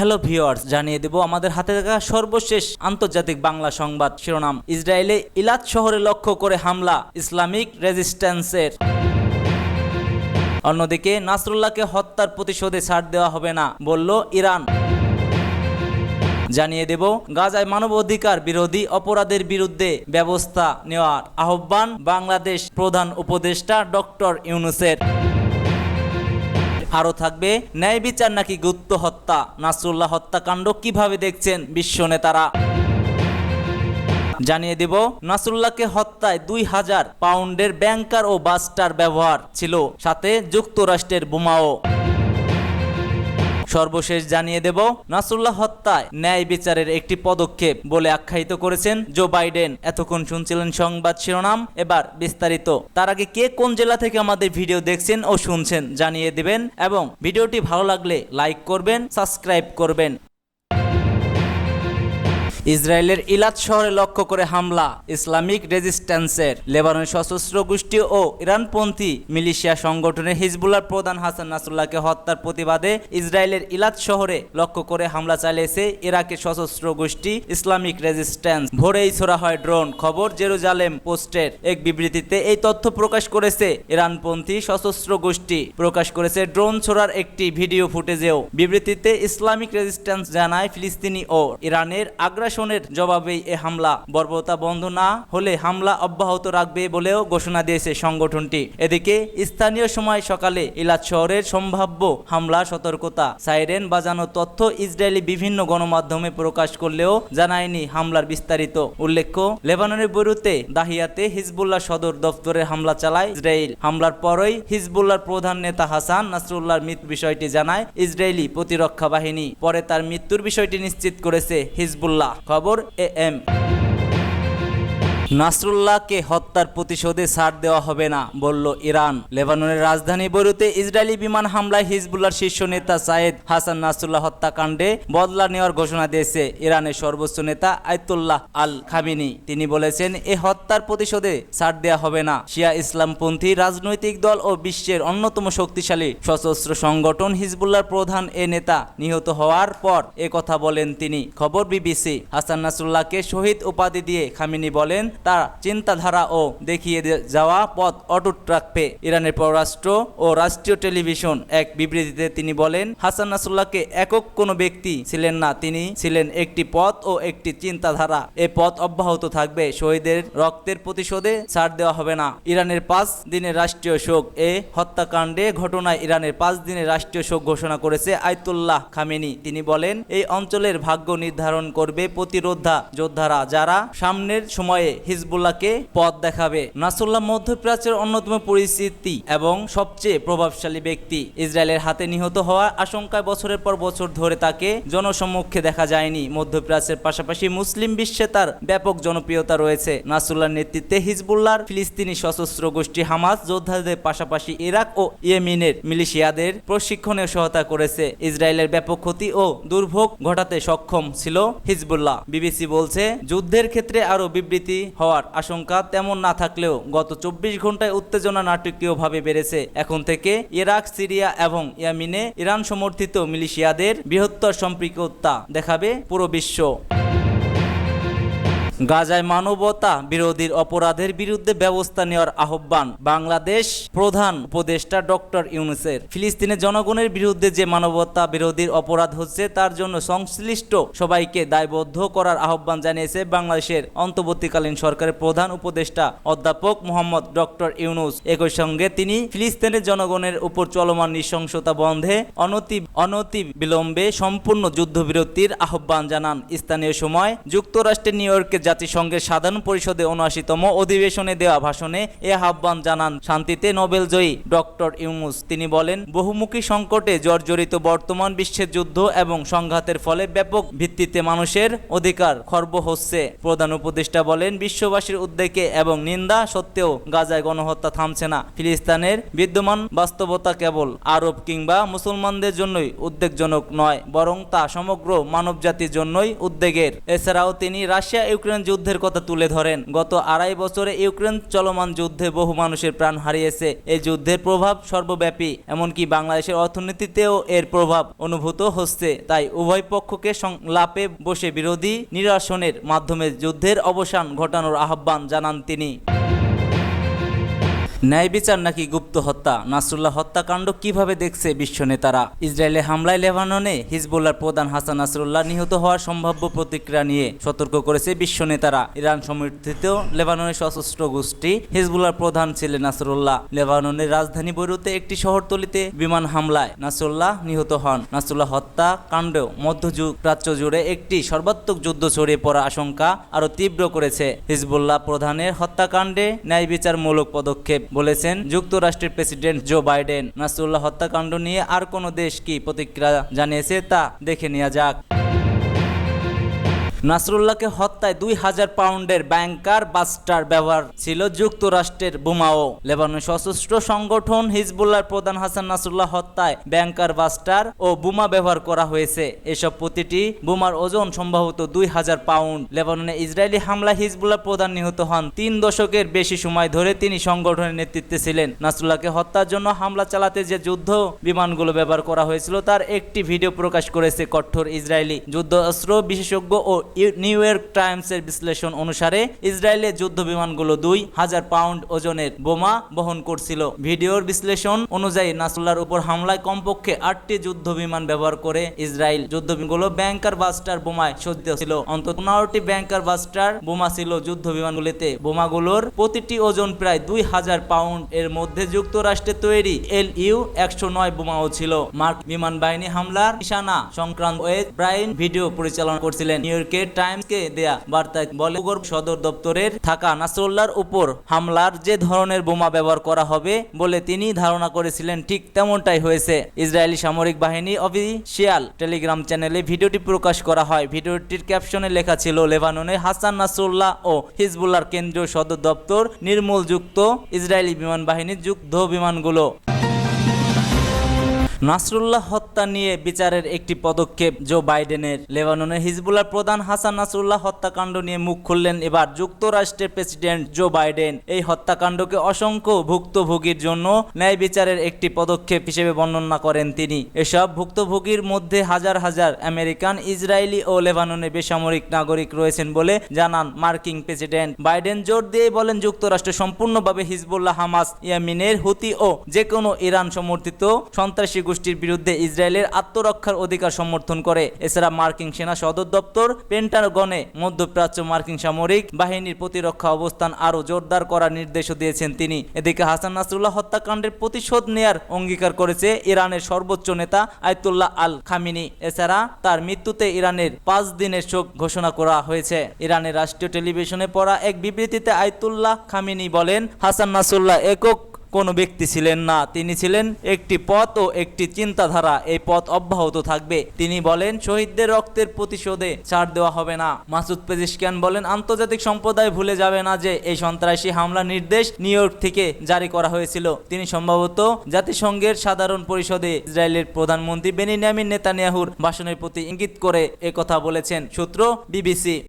Hello viewers, জানিয়ে দেব আমাদের হাতে থাকা সর্বশেষ আন্তর্জাতিক বাংলা সংবাদ শিরোনাম। ইসরায়েলে ইলাত শহরে লক্ষ্য করে হামলা ইসলামিক রেজিস্ট্যান্সের। অন্যদিকে নাসরুল্লাহকে হত্যার প্রতিশোধে ছাড় দেওয়া হবে না বলল ইরান। জানিয়ে দেব গাজায় মানবাধিকার বিরোধী অপরাধের বিরুদ্ধে ব্যবস্থা নেওয়ার আহ্বান বাংলাদেশ প্রধান উপদেষ্টা ডক্টর ইউনূসের। আরও থাকবে ন্যায় বিচার নাকি গুপ্ত হত্যা, নাসরুল্লাহ হত্যাকাণ্ড কিভাবে দেখছেন বিশ্ব নেতারা। জানিয়ে দেব নাসরুল্লাহকে হত্যায় 2000 পাউন্ডের ব্যাংকার ও বাস্টার ব্যবহার ছিল, সাথে যুক্তরাষ্ট্রের বোমাও। সর্বশেষ জানিয়ে দেব নাসরুল্লাহ হত্যায় ন্যায় বিচারের একটি পদক্ষেপ বলে আখ্যায়িত করেছেন জো বাইডেন। এতক্ষণ শুনছিলেন সংবাদ শিরোনাম, এবার বিস্তারিত। তার আগে কে কোন জেলা থেকে আমাদের ভিডিও দেখছেন ও শুনছেন জানিয়ে দিবেন এবং ভিডিওটি ভালো লাগলে লাইক করবেন, সাবস্ক্রাইব করবেন। ইসরায়েলের ইলাত শহরে লক্ষ্য করে হামলা ইসলামিক রেজিস্ট্যান্সের। লেবাননের সশস্ত্র গোষ্ঠী ও ইরানপন্থী মিলিশিয়া সংগঠনের হিজবুল্লাহর প্রধান হাসান নাসরুল্লাহকে হত্যার প্রতিবাদে ইসরায়েলের ইলাত শহরে লক্ষ্য করে হামলা চালিয়েছে ইরাকের সশস্ত্র গোষ্ঠী ইসলামিক রেজিস্ট্যান্স। ভোরেই ছোড়া হয় ড্রোন। খবর জেরুজালেম পোস্টের এক বিবৃতিতে এই তথ্য প্রকাশ করেছে ইরানপন্থী সশস্ত্র গোষ্ঠী। প্রকাশ করেছে ড্রোন ছোড়ার একটি ভিডিও ফুটেজেও। বিবৃতিতে ইসলামিক রেজিস্ট্যান্স জানায় ফিলিস্তিনি ও ইরানের আগ্রাসনের জবাবেই এ হামলা। বর্বরতা বন্ধ না হলে হামলা অব্যাহত রাখবে বলেও ঘোষণা দিয়েছে সংগঠনটি। এদিকে স্থানীয় সময় সকালে ইলাত শহরের সম্ভাব্য হামলা সতর্কতা সাইরেন বাজানো তথ্য ইসরায়েলি বিভিন্ন গণমাধ্যমে প্রকাশ করলেও জানায়নি হামলার বিস্তারিত। উল্লেখ্য, লেবাননের বৈরুতে দাহিয়াতে হিজবুল্লাহ সদর দফতরে হামলা চালায় ইসরায়েল। হামলার পরই হিজবুল্লাহর প্রধান নেতা হাসান নাসরুল্লাহর মৃত্যুর বিষয়টি জানায় ইসরায়েলি প্রতিরক্ষা বাহিনী। পরে তার মৃত্যুর বিষয়টি নিশ্চিত করেছে হিজবুল্লাহ। খবর AM। নাসরুল্লাহকে হত্যার প্রতিশোধে ছাড় দেওয়া হবে না বলল ইরান। লেবাননের রাজধানী বৈরুতে ইসরায়েলি বিমান হামলায় হিজবুল্লাহর শীর্ষ নেতা সাইদ হাসান নাসরুল্লাহ হত্যাকাণ্ডে বদলা নেওয়ার ঘোষণা দিয়েছে ইরানের সর্বোচ্চ নেতা আয়াতুল্লাহ আল খামেনি। তিনি বলেছেন, এ হত্যার প্রতিশোধে ছাড় দেওয়া হবে না। শিয়া ইসলামপন্থী রাজনৈতিক দল ও বিশ্বের অন্যতম শক্তিশালী সশস্ত্র সংগঠন হিজবুল্লাহর প্রধান এ নেতা নিহত হওয়ার পর এ কথা বলেন তিনি। খবর BBC। হাসান নাসরুল্লাহকে শহীদ উপাধি দিয়ে খামেনি বলেন, তার চিন্তাধারা ও দেখিয়ে যাওয়া পথ অটুট রাখবে। ইরানের পররাষ্ট্র ও রাষ্ট্রীয় টেলিভিশন এক বিবৃতিতে তিনি বলেন, হাসান নাসরুল্লাহকে একক কোনো ব্যক্তি ছিলেন না, তিনি ছিলেন একটি পথ ও একটি চিন্তাধারা। এ পথ অব্যাহত থাকবে। শহীদের রক্তের প্রতিশোধে ছাড় দেওয়া হবে না। ইরানের 5 দিনের রাষ্ট্রীয় শোক। এ হত্যাকাণ্ডে ঘটনায় ইরানের 5 দিনের রাষ্ট্রীয় শোক ঘোষণা করেছে আয়াতুল্লাহ খামেনি। তিনি বলেন, এই অঞ্চলের ভাগ্য নির্ধারণ করবে প্রতিরোধা যোদ্ধারা, যারা সামনের সময়ে হিজবুল্লাহকে পথ দেখাবে। নাসরুল্লাহ মধ্যপ্রাচ্যের অন্যতম পরিচিতি এবং সবচেয়ে প্রভাবশালী ব্যক্তি। ইসরায়েলের হাতে নিহত হওয়ার আশঙ্কায় বছরের পর বছর ধরে তাকে জনসম্মুখে দেখা যায়নি। মধ্যপ্রাচ্যের পাশাপাশি মুসলিম বিশ্বে তার ব্যাপক জনপ্রিয়তা রয়েছে। নাসরুল্লাহর নেতৃত্বে হিজবুল্লাহর ফিলিস্তিনি সশস্ত্র গোষ্ঠী হামাস যোদ্ধাদের পাশাপাশি ইরাক ও ইয়েমেনের মিলিশিয়াদের প্রশিক্ষণে সহায়তা করেছে। ইসরায়েলের ব্যাপক ক্ষতি ও দুর্ভোগ ঘটাতে সক্ষম ছিল হিজবুল্লাহ। BBC বলছে, যুদ্ধের ক্ষেত্রে আরও বিবৃতি হওয়ার আশঙ্কা তেমন না থাকলেও গত 24 ঘন্টায় উত্তেজনা নাটকীয়ভাবে বেড়েছে। এখন থেকে ইরাক, সিরিয়া এবং ইয়েমেনে ইরান সমর্থিত মিলিশিয়াদের বৃহত্তর সম্পৃক্ততা দেখাবে পুরো বিশ্ব। গাজায় মানবতা বিরোধীর অপরাধের বিরুদ্ধে ব্যবস্থা নেওয়ার আহ্বান বাংলাদেশ প্রধান উপদেষ্টা ডক্টর ইউনূসের। ফিলিস্তিনের জনগণের বিরুদ্ধে যে মানবতা বিরোধীর অপরাধ হচ্ছে তার জন্য সংশ্লিষ্ট সবাইকে দায়বদ্ধ করার আহ্বান জানিয়েছে বাংলাদেশের অন্তর্বর্তীকালীন সরকারের প্রধান উপদেষ্টা অধ্যাপক মোহাম্মদ ডক্টর ইউনূস। একই সঙ্গে তিনি ফিলিস্তিনের জনগণের উপর চলমান নৃশংসতা বন্ধে অনতি বিলম্বে সম্পূর্ণ যুদ্ধবিরতির আহ্বান জানান। স্থানীয় সময় যুক্তরাষ্ট্রের নিউ ইয়র্কে জাতিসংঘের সাধারণ পরিষদে ৭৯তম অধিবেশনে দেওয়া ভাষণে এ আহ্বান জানান শান্তিতে নোবেলজয়ী ডক্টর ইউনূস। তিনি বলেন, বহুমুখী সংকটে জর্জরিত বর্তমান বিশ্বের যুদ্ধ এবং সংঘাতের ফলে ব্যাপক ভিত্তিতে মানুষের অধিকার খর্ব হচ্ছে। প্রধান উপদেষ্টা বলেন, বিশ্ববাসীর উদ্বেগে এবং নিন্দা সত্ত্বেও গাজায় গণহত্যা থামছে না। ফিলিস্তিনের বিদ্যমান বাস্তবতা কেবল আরব কিংবা মুসলমানদের জন্যই উদ্বেগজনক নয়, বরং তা সমগ্র মানবজাতির জন্যই উদ্বেগের। এছাড়াও তিনি রাশিয়া ইউক্রেন ইউক্রেন যুদ্ধের কথা তুলে ধরেন। গত 2.5 বছরে ইউক্রেন চলমান যুদ্ধে বহু মানুষের প্রাণ হারিয়েছে। এই যুদ্ধের প্রভাব সর্বব্যাপী, এমনকি বাংলাদেশের অর্থনীতিতেও এর প্রভাব অনুভূত হচ্ছে। তাই উভয় পক্ষকে সংলাপে বসে বিরোধী নিরসনের মাধ্যমে যুদ্ধের অবসান ঘটানোর আহ্বান জানান তিনি। ন্যায় বিচার নাকি গুপ্ত হত্যা? নাসরুল্লাহ হত্যাকাণ্ড কিভাবে দেখছে বিশ্ব নেতারা? ইসরায়েলের হামলায় লেবাননে হিজবুল্লাহর প্রধান হাসান নাসরুল্লাহ নিহত হওয়ার সম্ভাব্য প্রতিক্রিয়া নিয়ে সতর্ক করেছে বিশ্ব নেতারা। ইরান সমর্থিত লেবাননের সশস্ত্র গোষ্ঠী হিজবুল্লাহর প্রধান ছিলেন নাসরুল্লাহ। লেবাননের রাজধানী বৈরুতে একটি শহরতলিতে বিমান হামলায় নাসরুল্লাহ নিহত হন। নাসরুল্লাহ হত্যাকাণ্ডেও মধ্যপ্রাচ্য জুড়ে একটি সর্বাত্মক যুদ্ধ ছড়িয়ে পড়ার আশঙ্কা আরও তীব্র করেছে। হিজবুল্লাহ প্রধানের হত্যাকাণ্ডে ন্যায় বিচারমূলক পদক্ষেপ বলেছেন যুক্তরাষ্ট্রের প্রেসিডেন্ট জো বাইডেন। নাসরুল্লাহ হত্যাকাণ্ড নিয়ে আর কোনো দেশ কি প্রতিক্রিয়া জানিয়েছে তা দেখে নেওয়া যাক। নাসরুল্লাহকে হত্যায় 2000 পাউন্ডের ব্যাংকার বাস্টার ব্যবহার ছিল যুক্তরাষ্ট্রের বোমাও। লেবাননের সশস্ত্র সংগঠন হিজবুল্লাহর প্রধান হাসান নাসরুল্লাহ হত্যায় ব্যাংকার বাস্টার ও বোমা ব্যবহার করা হয়েছে। এসব প্রতিটি বোমার ওজন সম্ভবত 2000 পাউন্ড। লেবাননে ইসরায়েলি হামলায় হিজবুল্লাহ প্রধান নিহত হন। 3 দশকের বেশি সময় ধরে তিনি সংগঠনের নেতৃত্বে ছিলেন। নাসরুল্লাহকে হত্যার জন্য হামলা চালাতে যে যুদ্ধ বিমানগুলো ব্যবহার করা হয়েছিল তার একটি ভিডিও প্রকাশ করেছে কঠোর ইসরায়েলি যুদ্ধাস্ত্র বিশেষজ্ঞ ও নিউ ইয়র্ক টাইমসের বিশ্লেষণ অনুসারে ইসরায়েলের যুদ্ধ বিমানগুলো 2000 পাউন্ড ওজনের বোমা বহন করছিল। ভিডিওর বিশ্লেষণ অনুযায়ী নাসরুল্লাহর উপর হামলায় কমপক্ষে 8টি যুদ্ধ বিমান ব্যবহার করে ইসরায়েল। যুদ্ধ বিমানগুলো ব্যাংকার বাস্টার বোমায় সজ্জিত ছিল। অন্তত 15টি ব্যাংকার বাস্টার বোমা ছিল যুদ্ধ বিমানগুলিতে। বোমাগুলোর প্রতিটি ওজন প্রায় 2000 পাউন্ড। এর মধ্যে যুক্তরাষ্ট্রের তৈরি LU-109 বোমাও ছিল। মার্ক বিমান বাহিনী হামলার নিশানা সংক্রান্ত ওয়েজ ব্রাইন ভিডিও পরিচালনা করছিলেন। নিউ ইয়র্কের টাইমসকে দেয়া বার্তায় বলে ভূগর্ভ সদর দপ্তরের থাকা নাসরুল্লাহর উপর হামলার যে ধরনের বোমা ব্যবহার করা হবে বলে তিনি ধারণা করেছিলেন ঠিক তেমনটাই হয়েছে। ইসরায়েলি সামরিক বাহিনী অফিসিয়াল টেলিগ্রাম চ্যানেলে ভিডিওটি প্রকাশ করা হয়। ভিডিওটির ক্যাপশনে লেখা ছিল লেবাননের হাসান নাসরুল্লাহ ও হিজবুল্লাহর কেন্দ্রীয় সদর দপ্তর নির্মূলযুক্ত ইসরায়েলি বিমান বাহিনীর যুদ্ধ বিমানগুলো। নাসরুল্লাহ হত্যা নিয়ে বিচারের একটি পদক্ষেপ জো বাইডেনের। লেবাননের হিজবুল্লাহর প্রধান হাসান নাসরুল্লাহ হত্যাকাণ্ড নিয়ে মুখ খুললেন এবার যুক্তরাষ্ট্রের প্রেসিডেন্ট জো বাইডেন। এই হত্যাকাণ্ডকে অসংখ্য ভুক্তভোগীর জন্য ন্যায় বিচারের একটি পদক্ষেপ হিসেবে বর্ণনা করেন তিনি। এসব ভুক্তভোগীর মধ্যে হাজার হাজার আমেরিকান, ইসরায়েলি ও লেবাননের বেসামরিক নাগরিক রয়েছেন বলে জানান মার্কিন প্রেসিডেন্ট বাইডেন। জোর দিয়ে বলেন যুক্তরাষ্ট্র সম্পূর্ণভাবে হিজবুল্লাহ, হামাস, ইয়েমেনের হুতি ও যে কোনো ইরান সমর্থিত সন্ত্রাসী গোষ্ঠীর বিরুদ্ধে ইসরায়েলের আত্মরক্ষার অধিকার সমর্থন করে। এছাড়া মার্কিন সেনা সদর দপ্তর পেন্টাগনে মধ্যপ্রাচ্য মার্কিন সামরিক বাহিনীর প্রতিরক্ষা অবস্থান আরও জোরদার করার নির্দেশও দিয়েছেন তিনি। এদিকে হাসান নাসরুল্লাহ হত্যাকাণ্ডের প্রতিশোধ নেয়ার অঙ্গীকার করেছে ইরানের সর্বোচ্চ নেতা আয়াতুল্লাহ আল খামিনি। এছাড়া তার মৃত্যুতে ইরানের 5 দিনের শোক ঘোষণা করা হয়েছে। ইরানের রাষ্ট্রীয় টেলিভিশনে পড়া এক বিবৃতিতে আয়াতুল্লাহ খামিনি বলেন, হাসান নাসরুল্লাহ একক কোনো ব্যক্তি ছিলেন না, তিনি ছিলেন একটি পথ ও একটি চিন্তাধারা। এই পথ অব্যাহত থাকবে। তিনি বলেন, শহীদদের রক্তের প্রতিশোধে ছাড় দেওয়া হবে না। মাসুদ পেজিশকিয়ান বলেন, আন্তর্জাতিক সম্প্রদায় ভুলে যাবে না যে এই সন্ত্রাসী হামলার নির্দেশ নিউ ইয়র্ক থেকে জারি করা হয়েছিল। তিনি সম্ভবত জাতিসংঘের সাধারণ পরিষদে ইসরায়েলের প্রধানমন্ত্রী বেনিয়ামিন নেতানিয়াহুর ভাষণের প্রতি ইঙ্গিত করে একথা বলেছেন। সূত্র BBC।